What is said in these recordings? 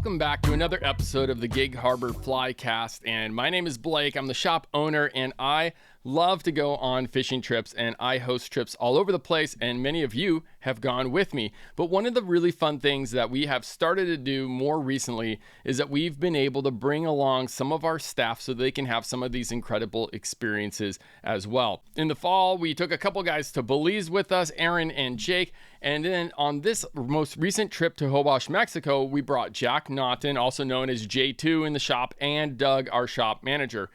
Welcome back to another episode of the Gig Harbor Flycast, and my name is Blake. I'm the shop owner, and I love to go on fishing trips, and I host trips all over the place, and many of you have gone with me. But one of the really fun things that we have started to do more recently is that we've been able to bring along some of our staff so they can have some of these incredible experiences as well. In the fall, we took a couple guys to Belize with us, Aaron and Jake, and then on this most recent trip to Hobosh, Mexico, we brought Jack Naughton, also known as J2 in the shop, and Doug, our shop manager.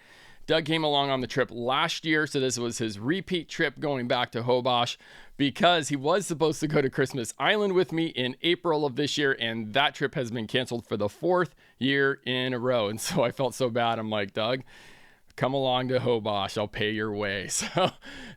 Doug came along on the trip last year, so this was his repeat trip going back to Hobosh because he was supposed to go to Christmas Island with me in April of this year, and that trip has been canceled for the 4th year in a row. And so I felt so bad. I'm like, Doug, come along to Hobosh. I'll pay your way.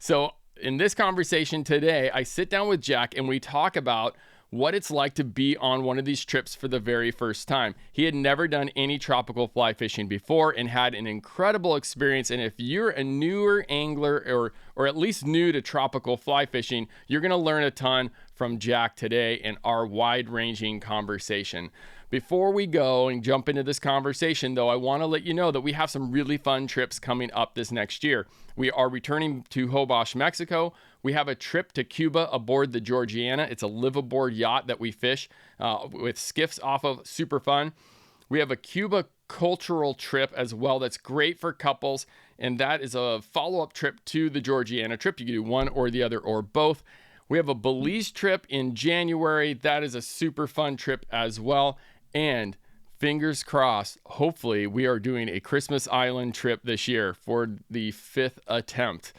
So in this conversation today, I sit down with Jack and we talk about what it's like to be on one of these trips for the very first time. He had never done any tropical fly fishing before and had an incredible experience. And if you're a newer angler or at least new to tropical fly fishing, you're going to learn a ton from Jack today in our wide-ranging conversation. Before we go and jump into this conversation, though, I want to let you know that we have some really fun trips coming up this next year. We are returning to Hobosh, Mexico. We have a trip to Cuba aboard the Georgiana. It's a live-aboard yacht that we fish with skiffs off of. Super fun. We have a Cuba cultural trip as well that's great for couples, and that is a follow-up trip to the Georgiana trip. You can do one or the other or both. We have a Belize trip in January. That is a super fun trip as well. And fingers crossed, hopefully we are doing a Christmas Island trip this year for the 5th attempt.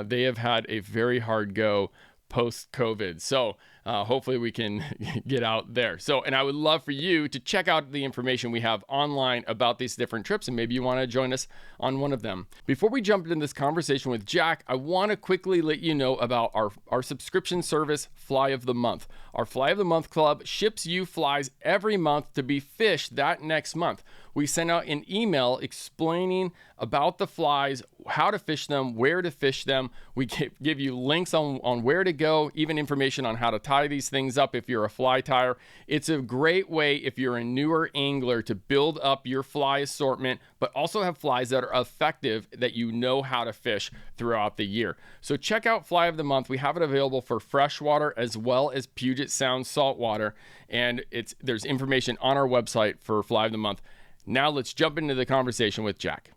They have had a very hard go post-COVID. So hopefully we can get out there. And I would love for you to check out the information we have online about these different trips, and maybe you want to join us on one of them. Before we jump into this conversation with Jack, I want to quickly let you know about our subscription service, Fly of the Month. Our Fly of the Month club ships you flies every month to be fished that next month. We send out an email explaining about the flies, how to fish them, where to fish them. We give you links on where to go, even information on how to tie these things up if you're a fly tyer. It's a great way if you're a newer angler to build up your fly assortment, but also have flies that are effective that you know how to fish throughout the year. So check out Fly of the Month. We have it available for freshwater as well as Puget Sound saltwater, and there's information on our website for Fly of the Month. Now let's jump into the conversation with Jack.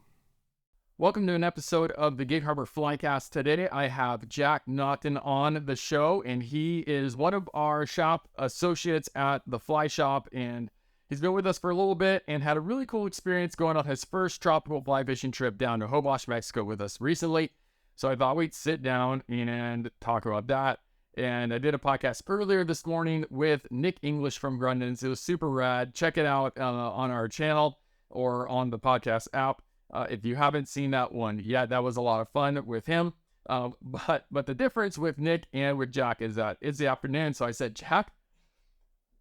Welcome to an episode of the Gig Harbor Flycast. Today I have Jack Naughton on the show, and he is one of our shop associates at the Fly Shop, and he's been with us for a little bit and had a really cool experience going on his first tropical fly fishing trip down to Hobosh, Mexico with us recently. So I thought we'd sit down and talk about that. And I did a podcast earlier this morning with Nick English from Grundon's. It was super rad. Check it out on our channel or on the podcast app. If you haven't seen that one yet, that was a lot of fun with him. But the difference with Nick and with Jack is that it's the afternoon. So I said, Jack,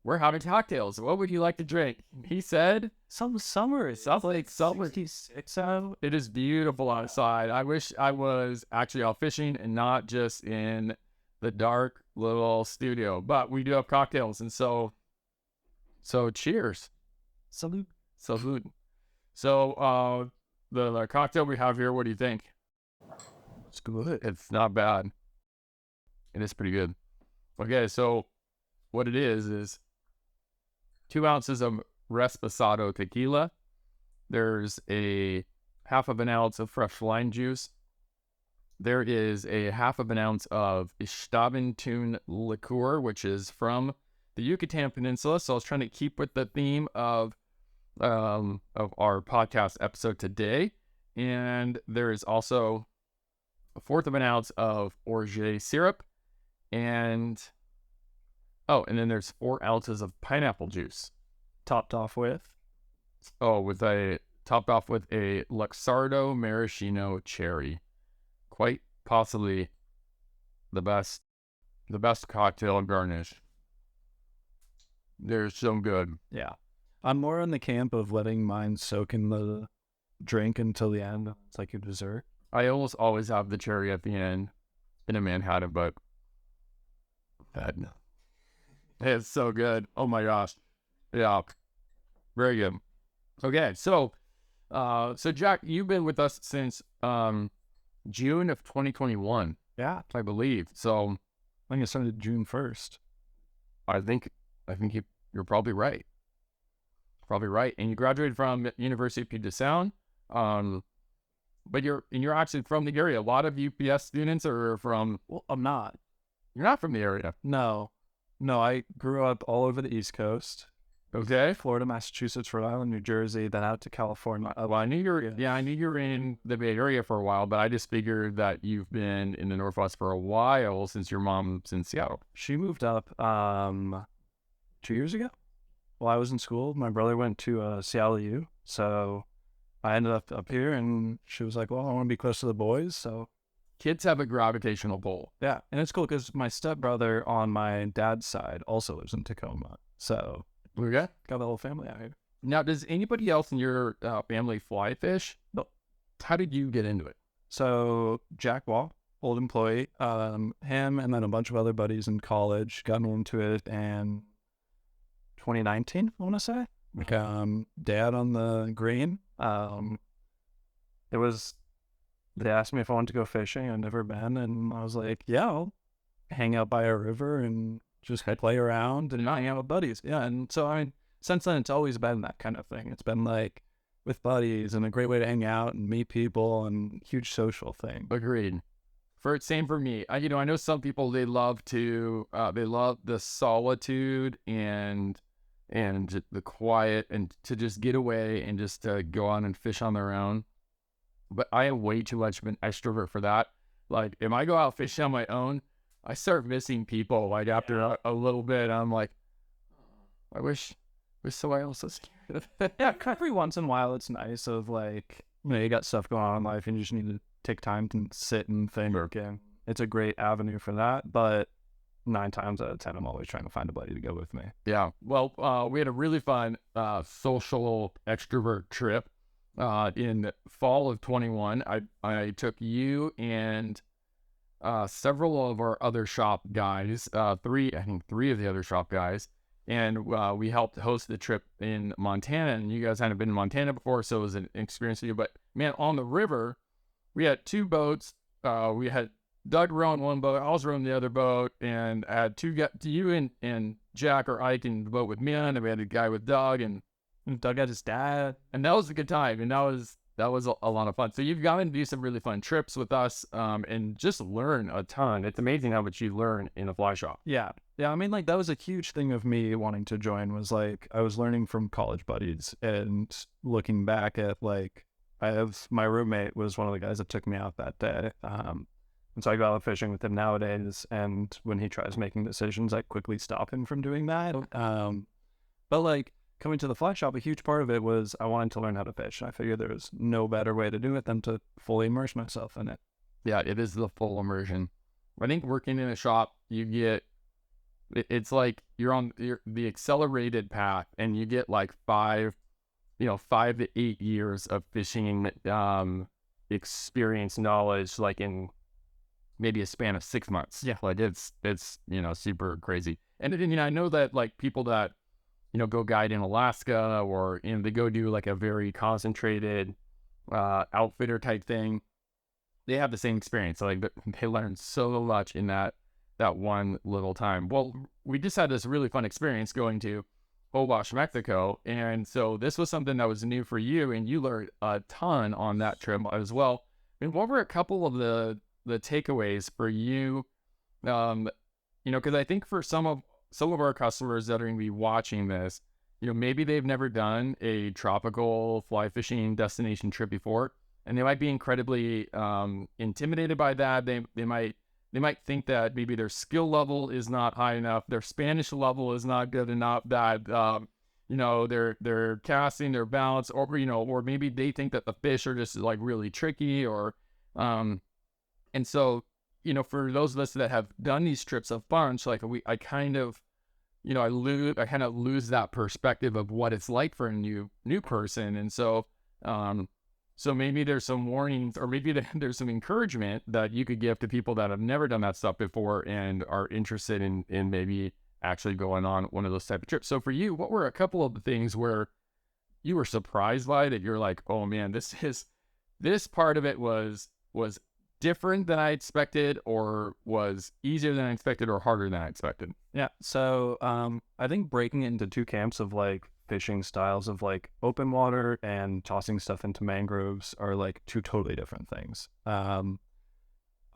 we're having cocktails. What would you like to drink? He said, Some summer. It's like summer. It is beautiful outside. I wish I was actually out fishing and not just in the dark little studio, but we do have cocktails, and so cheers. Salute. So the cocktail we have here, what do you think? It's good. It's not bad. It is pretty good. Okay, so what it is 2 ounces of Reposado tequila. There's a half of an ounce of fresh lime juice. There is a half of an ounce of Ixtabentún liqueur, which is from the Yucatan Peninsula. So I was trying to keep with the theme of our podcast episode today. And there is also a fourth of an ounce of orgeat syrup. And then there's 4 ounces of pineapple juice. Topped off with a Luxardo maraschino cherry. Quite possibly the best cocktail garnish. They're so good. Yeah. I'm more in the camp of letting mine soak in the drink until the end. It's like a dessert. I almost always have the cherry at the end in a Manhattan, but it's so good. Oh my gosh. Yeah. Very good. Okay, so Jack, you've been with us since June of 2021, Yeah. I believe. So I think it started June 1st. I think you're probably right. Probably right. And you graduated from University of Puget Sound. But you're actually from the area. A lot of UPS students are from. Well, I'm not. You're not from the area. No. No, I grew up all over the East Coast. Okay. Florida, Massachusetts, Rhode Island, New Jersey, then out to California. Well, I knew you were in the Bay Area for a while, but I just figured that you've been in the Northwest for a while since your mom's in Seattle. She moved up 2 years ago. While I was in school, my brother went to Seattle U, so I ended up here, and she was like, well, I want to be close to the boys, so. Kids have a gravitational pull. Yeah, and it's cool because my stepbrother on my dad's side also lives in Tacoma, so Okay. got the whole family out here. Now, does anybody else in your family fly fish? No. How did you get into it? So Jack Wall, old employee, him and then a bunch of other buddies in college got me into it in 2019, I want to say. Like, dad on the green. They asked me if I wanted to go fishing. I'd never been, and I was like, yeah, I'll hang out by a river and just play around and hang out with buddies. Yeah, and so, I mean, since then, it's always been that kind of thing. It's been like with buddies and a great way to hang out and meet people and huge social thing. Agreed. Same for me. I know some people, they love the solitude and the quiet and to just get away and just to go on and fish on their own. But I am way too much of an extrovert for that. Like, if I go out fishing on my own, I start missing people. Like, after a little bit, I'm like, I wish somebody else was here. Yeah, every once in a while, it's nice of like, you got stuff going on in life and you just need to take time to sit and think. And it's a great avenue for that. But 9 times out of 10, I'm always trying to find a buddy to go with me. Yeah. Well, we had a really fun social extrovert trip. In fall of 21, I took you and several of our other shop guys, three of the other shop guys, and we helped host the trip in Montana. And you guys hadn't been in Montana before, so it was an experience for you. But man, on the river, we had 2 boats. We had Doug rowing one boat, I was rowing the other boat, and I had you and Jack or Ike in the boat with me, and we had a guy with Doug, and Doug had his dad, and that was a good time, and that was a lot of fun. So you've gotten to do some really fun trips with us, and just learn a ton. It's amazing how much you learn in a fly shop. Yeah. I mean, like, that was a huge thing of me wanting to join, was like I was learning from college buddies and looking back at, like, my roommate was one of the guys that took me out that day, and so I go out fishing with him nowadays. And when he tries making decisions, I quickly stop him from doing that. But like, coming to the fly shop, a huge part of it was I wanted to learn how to fish. I figured there was no better way to do it than to fully immerse myself in it. Yeah, it is the full immersion. I think working in a shop, it's like you're on the accelerated path, and you get like 5 to 8 years of fishing experience, knowledge, like in maybe a span of 6 months. Yeah, like it's super crazy. And I know that like people that go guide in Alaska, or they go do like a very concentrated outfitter type thing, they have the same experience. Like, they learn so much in that one little time. Well, we just had this really fun experience going to Owash, Mexico, and so this was something that was new for you, and you learned a ton on that trip as well. And what were a couple of the takeaways for you? Because I think for some of our customers that are going to be watching this, maybe they've never done a tropical fly fishing destination trip before, and they might be incredibly intimidated by that. They might think that maybe their skill level is not high enough, their Spanish level is not good enough, that they're casting, their balance, or maybe they think that the fish are just like really tricky, or and so for those of us that have done these trips a bunch, like I kind of lose that perspective of what it's like for a new person. And so maybe there's some warnings, or maybe there's some encouragement that you could give to people that have never done that stuff before and are interested in maybe actually going on one of those type of trips. So for you, what were a couple of the things where you were surprised by it? You're like, oh man, this part of it was different than I expected, or was easier than I expected, or harder than I expected? Yeah. So I think breaking it into two camps of like fishing styles of like open water and tossing stuff into mangroves are like two totally different things.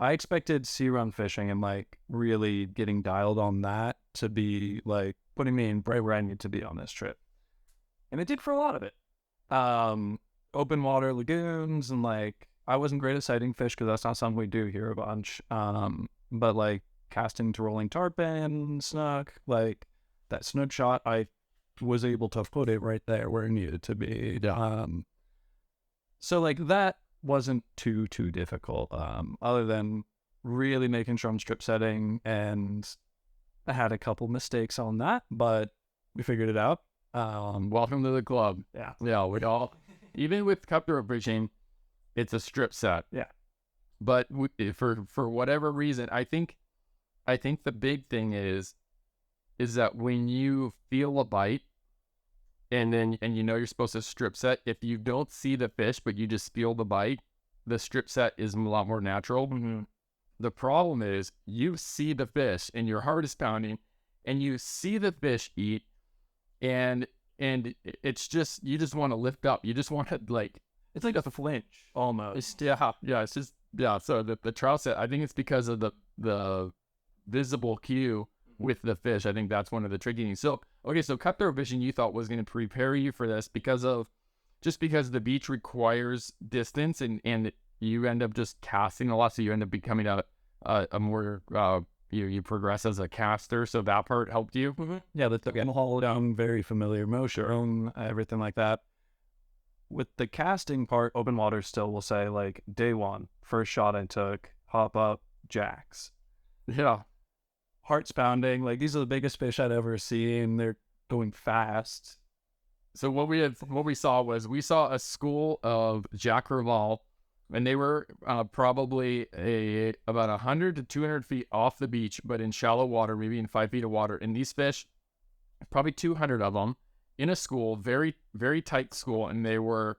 I expected sea run fishing and like really getting dialed on that to be like putting me in right where I need to be on this trip. And it did for a lot of it. Open water lagoons and like I wasn't great at sighting fish because that's not something we do here a bunch. But like casting to rolling tarpon, snook, like that snook shot, I was able to put it right there where it needed to be. So like that wasn't too difficult. Other than really making sure I'm strip setting, and I had a couple mistakes on that, but we figured it out. Welcome to the club. Yeah, we all, even with cutthroat fishing, it's a strip set. Yeah. But for whatever reason, I think the big thing is that when you feel a bite, and you know you're supposed to strip set, if you don't see the fish but you just feel the bite, the strip set is a lot more natural. Mm-hmm. The problem is you see the fish and your heart is pounding, and you see the fish eat, and it's just, you just want to lift up. You just want to like, It's like a flinch almost. It's just, so the trout set, I think it's because of the visible cue with the fish. I think that's one of the tricky things. So okay, so cutthroat fishing you thought was going to prepare you for this because the beach requires distance, and you end up just casting a lot, so you end up becoming a more you progress as a caster, so that part helped you. Mm-hmm. Yeah, the haul down, very familiar motion, everything like that. With the casting part, open water still will say like day one, first shot I took, hop up, jacks. Yeah. Heart's pounding, like these are the biggest fish I'd ever seen. They're going fast. So what we saw a school of Jack Crevalle, and they were probably about 100 to 200 feet off the beach, but in shallow water, maybe in 5 feet of water. And these fish, probably 200 of them, in a school, very, very tight school, and they were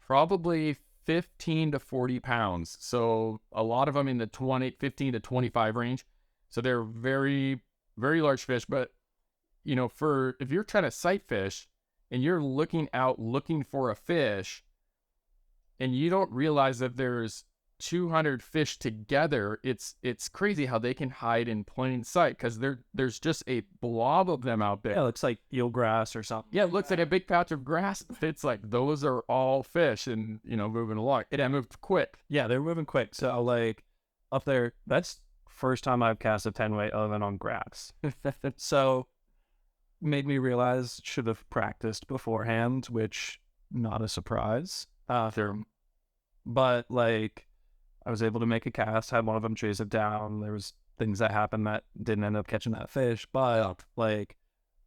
probably 15 to 40 pounds. So a lot of them in the 15 to 25 range. So they're very, very large fish. But, you know, if you're trying to sight fish and you're looking for a fish, and you don't realize that there's 200 fish together, it's crazy how they can hide in plain sight, because there's just a blob of them out there. Yeah, it looks like eelgrass or something. Yeah, it looks like a big patch of grass. It's like those are all fish, and moving along. It moved quick. Yeah, they're moving quick. So like up there, that's first time I've cast a 10 weight other than on grass. So made me realize should have practiced beforehand, which not a surprise. But like I was able to make a cast, had one of them chase it down. There was things that happened that didn't end up catching that fish, but like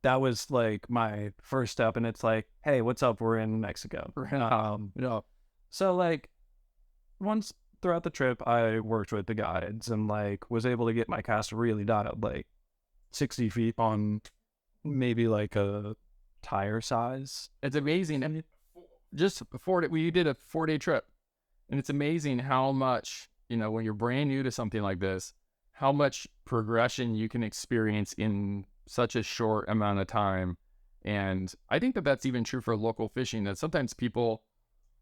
that was like my first step. And it's like, hey, what's up? We're in Mexico. So like once throughout the trip, I worked with the guides and like was able to get my cast really dialed, like 60 feet on maybe like a tire size. It's amazing. I mean, we did a 4-day trip. And it's amazing how much, when you're brand new to something like this, how much progression you can experience in such a short amount of time. And I think that that's even true for local fishing, that sometimes people,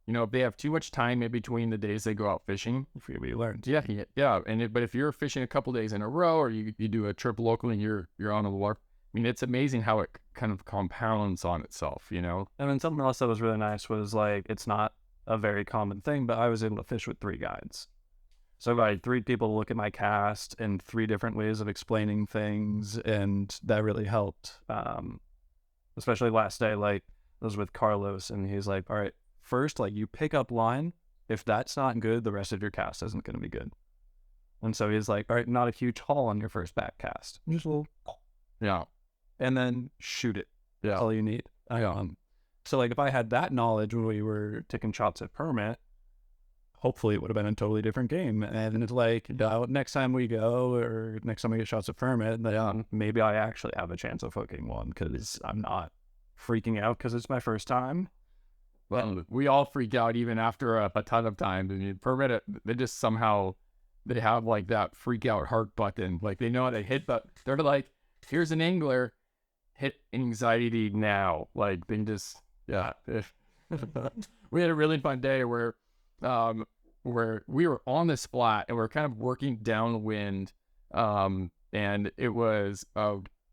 if they have too much time in between the days they go out fishing. We learned. Yeah. But if you're fishing a couple days in a row, or you do a trip locally and you're on the water, I mean, it's amazing how it kind of compounds on itself, And then something else that was really nice was like, it's not a very common thing, but I was able to fish with 3 guides. So I had 3 people to look at my cast and 3 different ways of explaining things, and that really helped. Especially last day, like I was with Carlos, and he's like, all right, first, like you pick up line. If that's not good, the rest of your cast isn't going to be good. And so he's like, all right, not a huge haul on your first back cast. Just a little, and then shoot it. Yeah. That's all you need. So like if I had that knowledge when we were taking shots at permit, hopefully it would have been a totally different game. And it's like, next time we go, or next time we get shots at permit, maybe I actually have a chance of hooking one, because I'm not freaking out because it's my first time. Well, we all freak out even after a ton of time. I mean, permit, they just somehow, they have like that freak out heart button. Like they know how to hit, but they're like, here's an angler, hit anxiety now. Like they just, yeah. We had a really fun day where we were on this flat and we are kind of working downwind. And it was,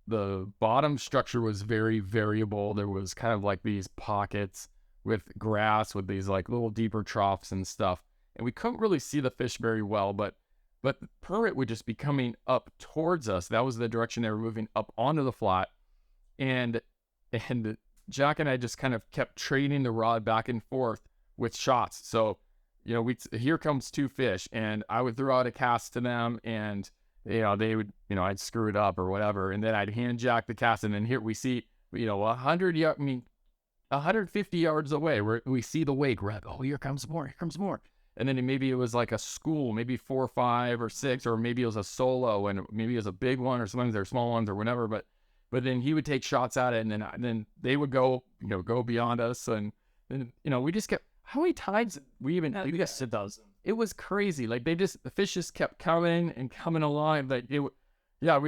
the bottom structure was very variable. There was kind of like these pockets with grass with these like little deeper troughs and stuff. And we couldn't really see the fish very well, but the permit would just be coming up towards us. That was the direction they were moving, up onto the flat. And Jack and I just kind of kept trading the rod back and forth with shots. So, you know, here comes two fish, and I would throw out a cast to them, and you know, they would, you know, I'd screw it up or whatever, and then I'd hand Jack the cast, and then here we see, you know, 150 yards away, where we see the wake. We're like, oh, here comes more, and then maybe it was like a school, maybe 4 or 5 or 6, or maybe it was a solo, and maybe it was a big one, or sometimes they're small ones or whatever, but then he would take shots at it, and then they would go, you know, go beyond us, and then, you know, we just kept. How many times we guessed 1,000? It was crazy. Like the fish just kept coming and coming along. Like we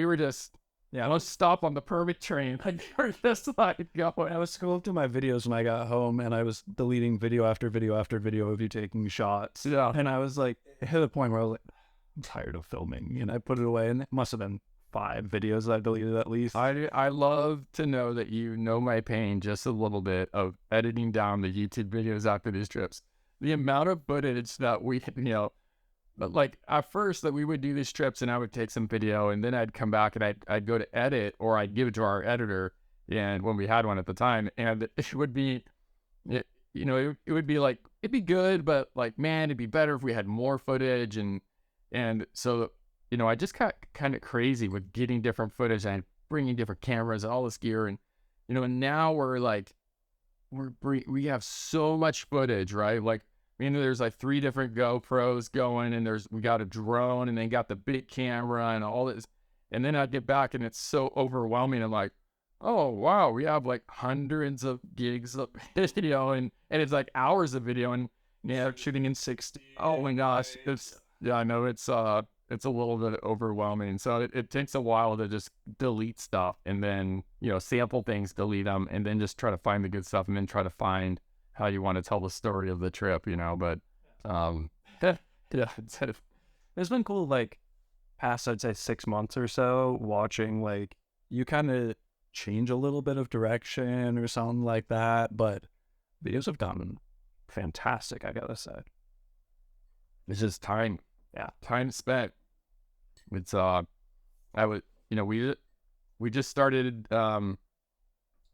were just, let's stop on the permit train. Like we were just like going. I was scrolling through my videos when I got home, and I was deleting video after video after video of you taking shots. Yeah. And I was like, it hit a point where I was like, I'm tired of filming, and I put it away, and it must have been 5 videos that I deleted at least. I love to know that you know my pain just a little bit of editing down the YouTube videos after these trips. The amount of footage that we, you know, but like at first that we would do these trips and I would take some video and then I'd come back and I'd go to edit, or I'd give it to our editor, and when we had one at the time, and it would be, it would be like, it'd be good, but like, man, it'd be better if we had more footage. And so, you know, I just got kind of crazy with getting different footage and bringing different cameras and all this gear. And, you know, and now we're like, we have so much footage, right? Like, I mean, there's like 3 different GoPros going, and we got a drone, and then got the big camera and all this. And then I'd get back and it's so overwhelming. I'm like, oh, wow, we have like hundreds of gigs of video, and it's like hours of video, and shooting in 60. Oh my gosh. I know it's a little bit overwhelming. So it takes a while to just delete stuff, and then, you know, sample things, delete them, and then just try to find the good stuff, and then try to find how you want to tell the story of the trip, you know. But it's been cool, like past, I'd say 6 months or so, watching like you kind of change a little bit of direction or something like that, but videos have gotten fantastic, I gotta say. It's just time. Yeah, time spent. It's we just started doing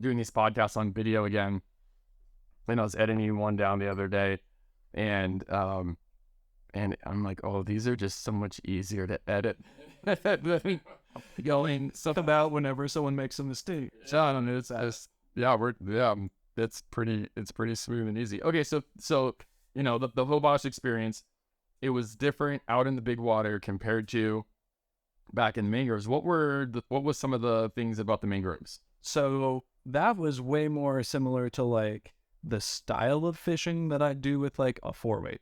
these podcasts on video again, and I was editing one down the other day, and I'm like, oh, these are just so much easier to edit than going stuff about whenever someone makes a mistake. So I don't know, it's just it's pretty smooth and easy. Okay, so you know, the Hobosh experience, it was different out in the big water compared to back in the mangroves. What was some of the things about the mangroves? So that was way more similar to like the style of fishing that I do with like a 4-weight,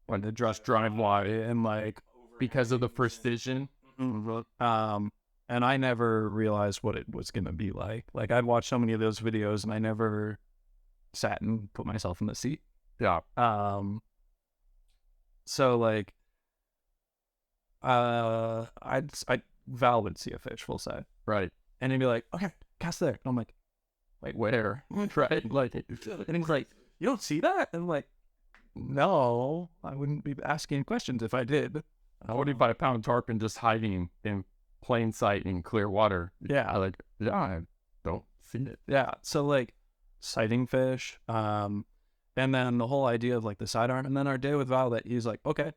when to just drive wide, and like because of the precision. And I never realized what it was gonna be like. Like I'd watched so many of those videos, and I never sat and put myself in the seat. Yeah. So like, I'd Val would see a fish, we'll say, right, and he'd be like, okay, cast there. And I'm like, wait, where? Right, like, and he's like, you don't see that? And I'm like, no, I wouldn't be asking questions if I did. 45-pound tarpon just hiding in plain sight in clear water. Yeah, I don't see it. Yeah, so like sighting fish, and then the whole idea of like the sidearm, and then our day with Val, that he's like, okay,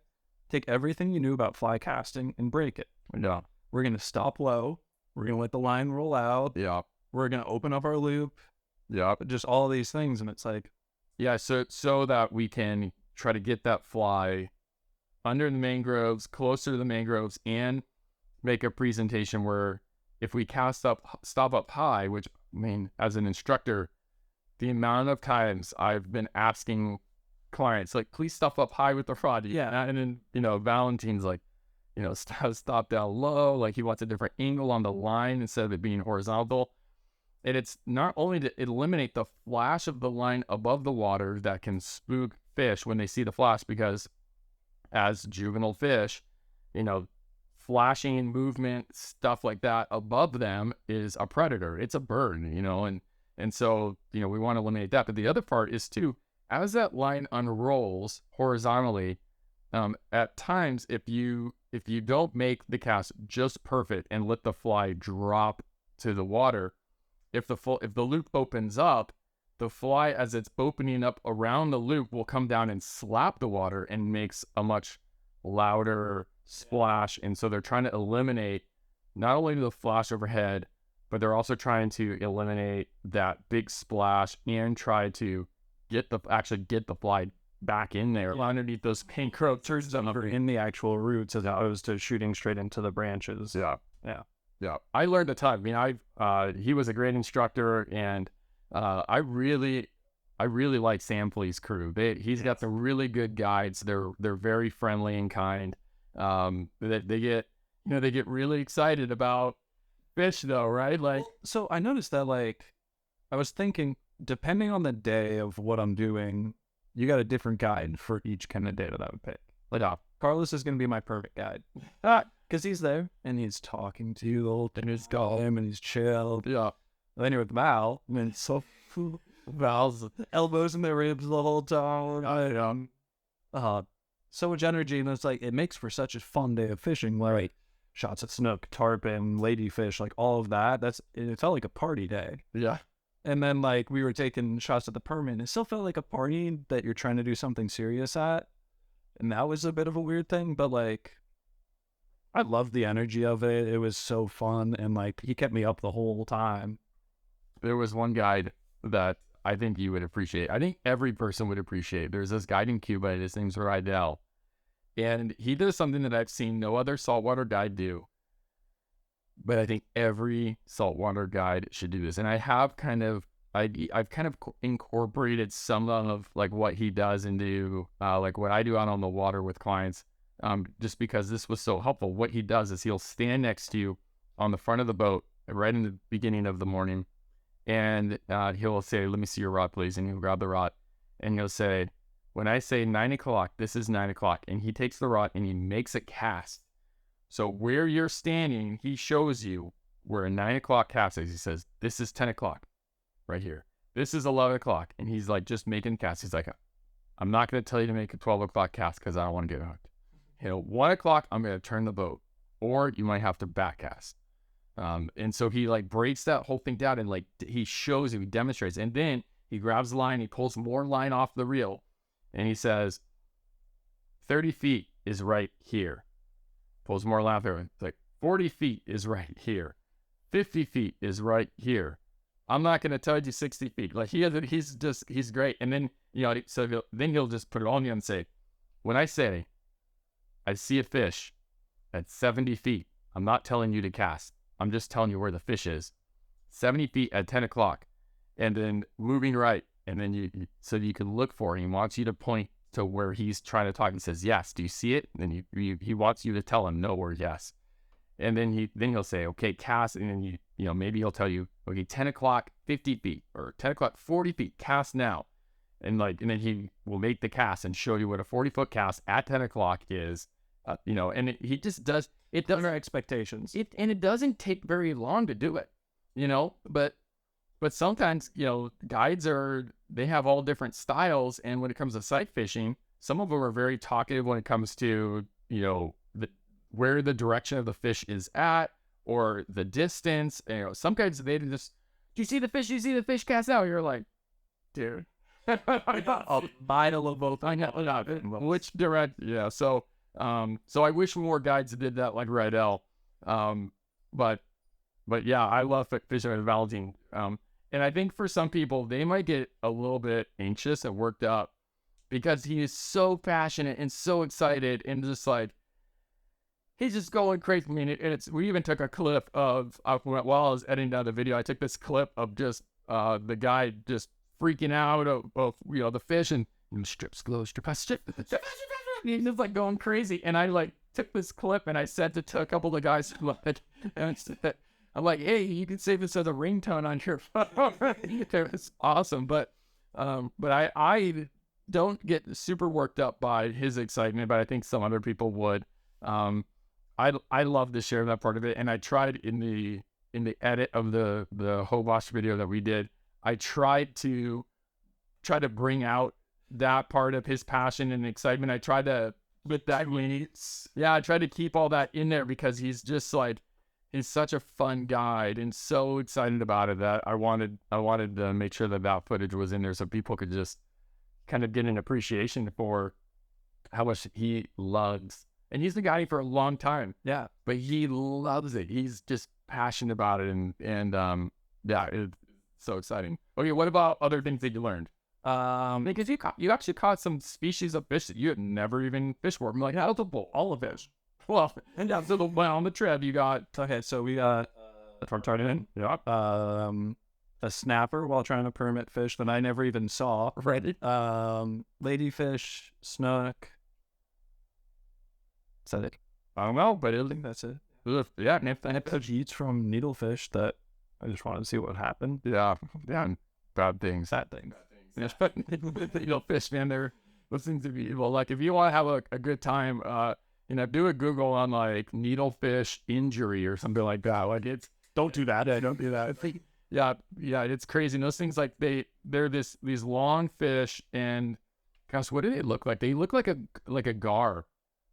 take everything you knew about fly casting and break it. Yeah, we're gonna stop low. We're gonna let the line roll out. Yeah, we're gonna open up our loop. Yeah, just all these things, and it's like, yeah, so that we can try to get that fly under the mangroves, closer to the mangroves, and make a presentation where if we stop up high, which, I mean, as an instructor, the amount of times I've been asking clients, like, please stuff up high with the rod. Yeah. And then, you know, Valentine's like, you know, stop down low. Like, he wants a different angle on the line instead of it being horizontal. And it's not only to eliminate the flash of the line above the water that can spook fish when they see the flash, because as juvenile fish, you know, flashing movement, stuff like that above them is a predator. It's a bird, you know, and so, you know, we want to eliminate that. But the other part is too, as that line unrolls horizontally, at times, if you don't make the cast just perfect and let the fly drop to the water, if the loop opens up, the fly, as it's opening up around the loop, will come down and slap the water and makes a much louder splash. And so they're trying to eliminate not only the flash overhead, but they're also trying to eliminate that big splash and try to get the fly back in there underneath those pink croaks. Turns out they're in the actual roots as opposed to shooting straight into the branches. Yeah. I learned a ton. I mean, he was a great instructor, and I really like Sam Flea's crew. He's got some really good guides. They're very friendly and kind. They get really excited about fish though, right? Like, so I noticed that, like, I was thinking, depending on the day of what I'm doing, you got a different guide for each kind of day that I would pick. Like, Carlos is going to be my perfect guide. Because he's there, and he's talking to you the whole time. He's calm, and he's chilled. yeah. And then you're with Val, and it's so... Val's elbows in the ribs the whole time. I know. So much energy, and it's like, it makes for such a fun day of fishing, where, like, shots at snook, tarpon, ladyfish, like, all of that. It felt like a party day. Yeah. And then, like, we were taking shots at the permit. It still felt like a party that you're trying to do something serious at. And that was a bit of a weird thing, but, like, I loved the energy of it. It was so fun, and, like, he kept me up the whole time. There was one guide that I think you would appreciate. I think every person would appreciate. There's this guide in Cuba. His name's Rydell. And he does something that I've seen no other saltwater guide do. But I think every saltwater guide should do this. And I've kind of incorporated some of, like, what he does into like what I do out on the water with clients, just because this was so helpful. What he does is he'll stand next to you on the front of the boat right in the beginning of the morning, and he'll say, "Let me see your rod, please." And he'll grab the rod, and he'll say, "When I say 9 o'clock, this is 9 o'clock." And he takes the rod and he makes a cast. So where you're standing, he shows you where a 9 o'clock cast is. He says, "This is 10 o'clock right here. This is 11 o'clock. And he's like, just making casts. He's like, "I'm not going to tell you to make a 12 o'clock cast because I don't want to get hooked. 1 o'clock, I'm going to turn the boat, or you might have to back cast." And so he, like, breaks that whole thing down, and, like, he shows you, he demonstrates. And then he grabs the line, he pulls more line off the reel, and he says, 30 feet is right here. Pulls more line off there. It's like, 40 feet is right here. 50 feet is right here. I'm not going to tell you 60 feet. Like, he's great. And then, you know, so then he'll just put it on you and say, "When I say I see a fish at 70 feet, I'm not telling you to cast. I'm just telling you where the fish is. 70 feet at 10 o'clock. And then moving right. And then so you can look for it. He wants you to point to where he's trying to talk. He says, "Yes. Do you see it?" And then he wants you to tell him no or yes. And then he'll say, "Okay, cast." And then you know, maybe he'll tell you, "Okay, 10 o'clock, 50 feet, or 10 o'clock, 40 feet, cast now." And then he will make the cast and show you what a 40-foot cast at 10 o'clock is, you know, and he just does it. Does our expectations. And it doesn't take very long to do it, you know, but sometimes, you know, guides they have all different styles. And when it comes to sight fishing, some of them are very talkative when it comes to, you know, where the direction of the fish is at, or the distance. You know, some guys, they just, "Do you see the fish? Do you see the fish cast out?" You're like, "Dude, A mile of both. I know, which direction?" Yeah. So I wish more guides did that, like Rydell. But yeah, I love fishing with Valentine. And I think for some people, they might get a little bit anxious and worked up because he is so passionate and so excited, and just like, he's just going crazy. I mean, we even took a clip of, while I was editing down the video, I took this clip of just the guy just freaking out of the fish and strip, he's just like going crazy. And I like took this clip and I sent it to a couple of guys who loved it. And I'm like, hey, you can save this as a ringtone on your phone. It was awesome. But I don't get super worked up by his excitement, but I think some other people would. I love to share that part of it. And I tried in the edit of the Hobosh video that we did, I tried to bring out that part of his passion and excitement. I tried to with that weights. Yeah, I tried to keep all that in there because he's just like, he's such a fun guide and so excited about it that I wanted to make sure that footage was in there so people could just kind of get an appreciation for how much he loves. And he's been guiding for a long time. Yeah, but he loves it. He's just passionate about it, and yeah, it's so exciting. Okay, what about other things that you learned? Because you actually caught some species of fish that you had never even fished for. I'm like, how's the bowl? All of fish. Well, and yeah, so on the trip you got. Okay, so we got tardinan. Yeah. A snapper while trying to permit fish that I never even saw. Right. Ladyfish, snook. Is that it? I don't know, but I think that's it. Yeah, and if eats from needlefish that I just wanted to see what happened. Yeah, bad things. Bad things. Fish, man, they're listening to be well. Like if you want to have a good time, do a Google on like needlefish injury or something like that. Like don't do that. Don't do that. Yeah, it's crazy. And those things like they're these long fish, and gosh, what do they look like? They look like a gar.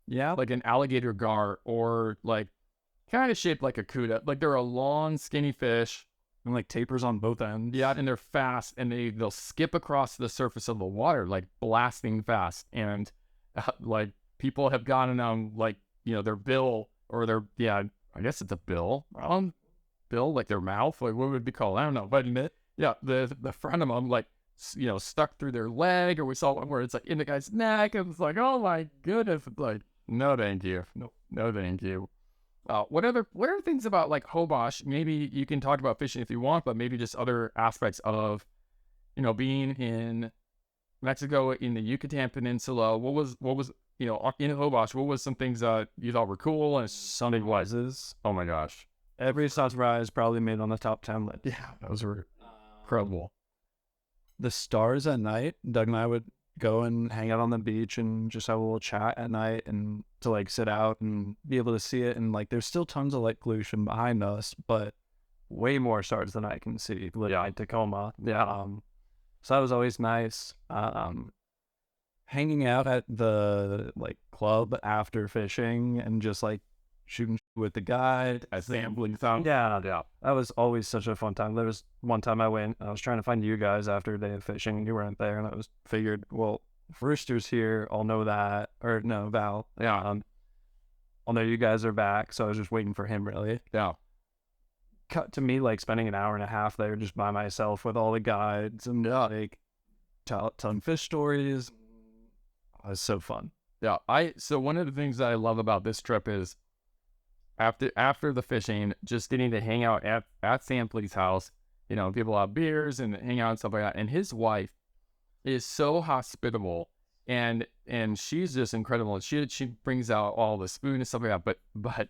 Yeah, like an alligator gar, or like kind of shaped like a cuda. Like they're a long, skinny fish, and like tapers on both ends. Yeah, and they're fast, and they'll skip across the surface of the water like blasting fast. And like people have gotten on like their bill or their I guess it's a bill, like their mouth, like what would it be called? I don't know, but the front of them like stuck through their leg, or we saw one where it's like in the guy's neck, and it's like, oh my goodness, it's like. No, thank you. No, thank you. What are things about like Hobosh? Maybe you can talk about fishing if you want, but maybe just other aspects of, being in Mexico, in the Yucatan Peninsula. What was in Hobosh? What was some things that you thought were cool and sunrises? Oh my gosh, every sunrise probably made on the top 10 list. Yeah, those were incredible. The stars at night. Doug and I would go and hang out on the beach and just have a little chat at night, and to like sit out and be able to see it. And like there's still tons of light pollution behind us, but way more stars than I can see in Tacoma. Yeah. So that was always nice. Hanging out at the like club after fishing and just like shooting with the guide. Sampling sound. Yeah. That was always such a fun time. There was one time I was trying to find you guys after a day of fishing. You weren't there, and I figured, well, if Rooster's here, I'll know that. Or no, Val. Yeah. I'll know you guys are back, so I was just waiting for him, really. Yeah. Cut to me like spending an hour and a half there just by myself with all the guides and like telling fish stories. It was so fun. Yeah. So one of the things that I love about this trip is after the fishing, just getting to hang out at Sampley's house. People have beers and hang out and stuff like that. And his wife is so hospitable, and she's just incredible. She brings out all the spoon and stuff like that. But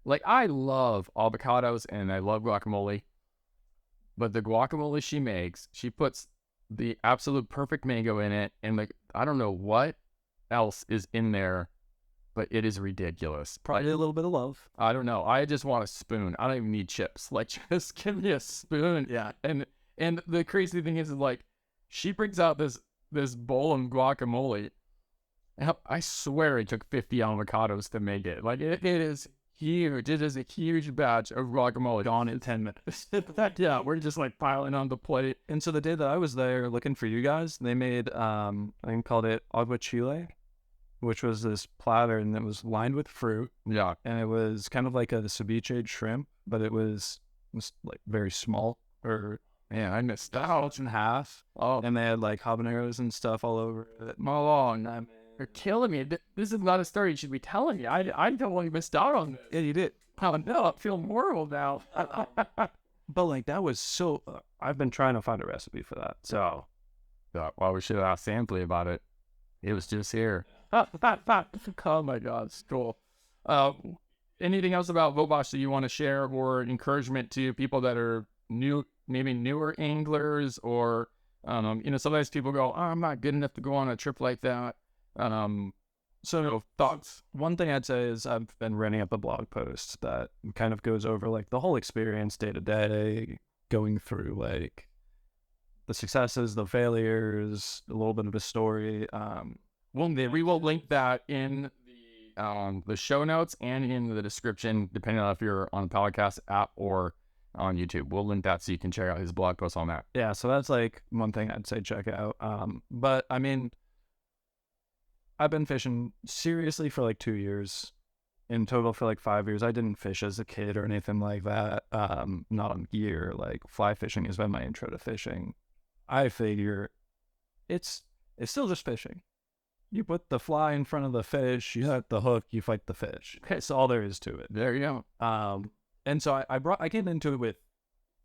like I love avocados and I love guacamole. But the guacamole she makes, she puts the absolute perfect mango in it, and like I don't know what else is in there. But it is ridiculous. Probably a little bit of love. I don't know. I just want a spoon. I don't even need chips. Like, just give me a spoon. Yeah. And the crazy thing is like, she brings out this bowl of guacamole. And I swear it took 50 avocados to make it. Like, it is huge. It is a huge batch of guacamole. Gone in 10 minutes. Yeah, we're just like piling on the plate. And so the day that I was there looking for you guys, they made, I think called it aguachile, which was this platter, and it was lined with fruit. Yeah. And it was kind of like a ceviche shrimp, but it was like very small. Or man, I missed out. In half. Oh. And they had like habaneros and stuff all over it. You're killing me. This is not a story you should be telling me. I totally missed out on this. Yeah, you did. Oh no, I feel horrible now. But like that was so. I've been trying to find a recipe for that. So Well, we should have asked Sampley about it. It was just here. Oh my God, it's cool. Anything else about Vobosh that you want to share, or encouragement to people that are new, maybe newer anglers, or sometimes people go, "Oh, I'm not good enough to go on a trip like that." So thoughts? One thing I'd say is I've been writing up a blog post that kind of goes over like the whole experience day to day, going through like the successes, the failures, a little bit of a story. We will link that in the show notes and in the description, depending on if you're on a podcast app or on YouTube. We'll link that so you can check out his blog post on that. Yeah, so that's like one thing I'd say check out. But I mean, I've been fishing seriously for like 2 years. In total for like 5 years. I didn't fish as a kid or anything like that. Not on gear. Like fly fishing has been my intro to fishing. I figure it's still just fishing. You put the fly in front of the fish, you set the hook, you fight the fish. That's all there is to it. There you go. And so I came into it with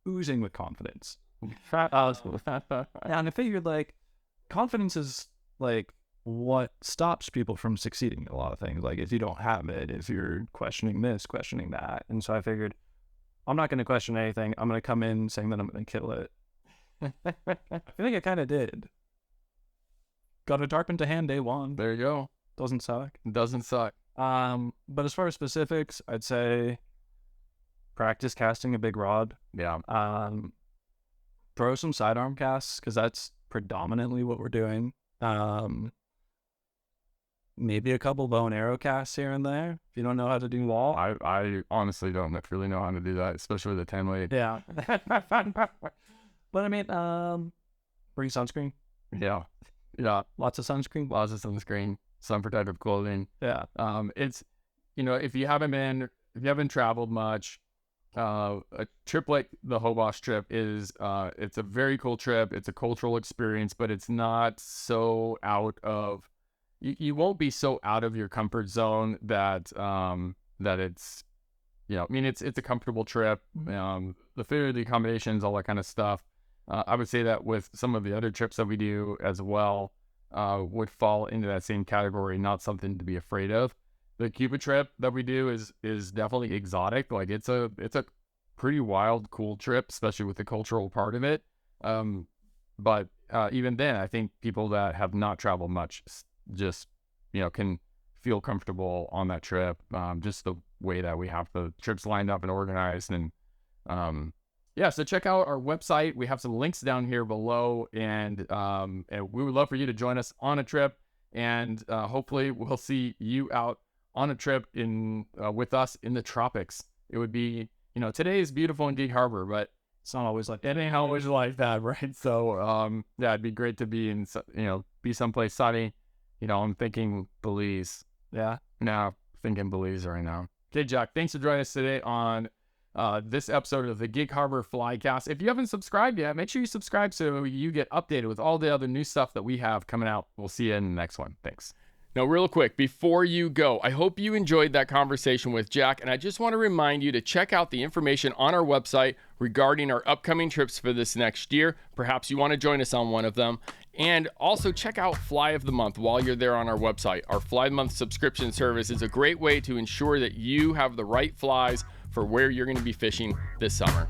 oozing with confidence. And I figured like confidence is like what stops people from succeeding in a lot of things. Like if you don't have it, if you're questioning this, questioning that. And so I figured I'm not going to question anything. I'm going to come in saying that I'm going to kill it. I feel like I kind of did. Got a tarpon to hand day one. There you go. Doesn't suck. Doesn't suck. But as far as specifics, I'd say practice casting a big rod. Yeah. Throw some sidearm casts because that's predominantly what we're doing. Maybe a couple bow and arrow casts here and there if you don't know how to do wall. I honestly don't really know how to do that, especially with a 10 weight. Yeah. But I mean, bring sunscreen. Yeah. Yeah. Lots of sunscreen. Lots of sunscreen, sun protective clothing. Yeah. It's, if you haven't traveled much, a trip like the Vobosh trip is, it's a very cool trip. It's a cultural experience, but it's not so out of, you won't be so out of your comfort zone that it's, it's a comfortable trip. The food, the accommodations, all that kind of stuff. I would say that with some of the other trips that we do as well, would fall into that same category, not something to be afraid of. The Cuba trip that we do is definitely exotic. Like it's a pretty wild, cool trip, especially with the cultural part of it. But even then, I think people that have not traveled much just, can feel comfortable on that trip. Just the way that we have the trips lined up and organized. And so check out our website. We have some links down here below, and we would love for you to join us on a trip. And hopefully we'll see you out on a trip with us in the tropics. It would be, today is beautiful in Gig Harbor, but it's not always like it ain't always like that, right? So it'd be great to be be someplace sunny. I'm thinking Belize. Yeah. No, thinking Belize right now. Okay, Jack, thanks for joining us today on this episode of the Gig Harbor Flycast. If you haven't subscribed yet, make sure you subscribe so you get updated with all the other new stuff that we have coming out. We'll see you in the next one. Thanks. Now, real quick, before you go, I hope you enjoyed that conversation with Jack, and I just want to remind you to check out the information on our website regarding our upcoming trips for this next year. Perhaps you want to join us on one of them. And also check out Fly of the Month while you're there on our website. Our Fly of the Month subscription service is a great way to ensure that you have the right flies for where you're going to be fishing this summer.